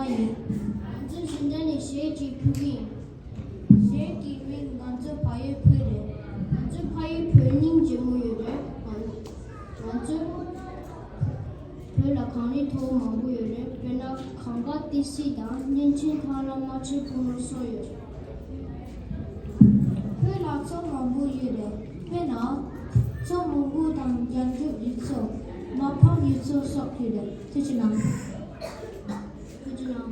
파이 완전 신전이 쉐지 푸기 쉐기 윈 완전 파이 푸레 완전 파이 푸닝 제모유레 완전 푸라 칸이 더 망고유레 페나 칸가 티시다 닌친 카라 마치 보노소유 푸라 좀 망고유레 페나 좀 망고당 양주 있어 마파 있어 썩유레 되지나 그지나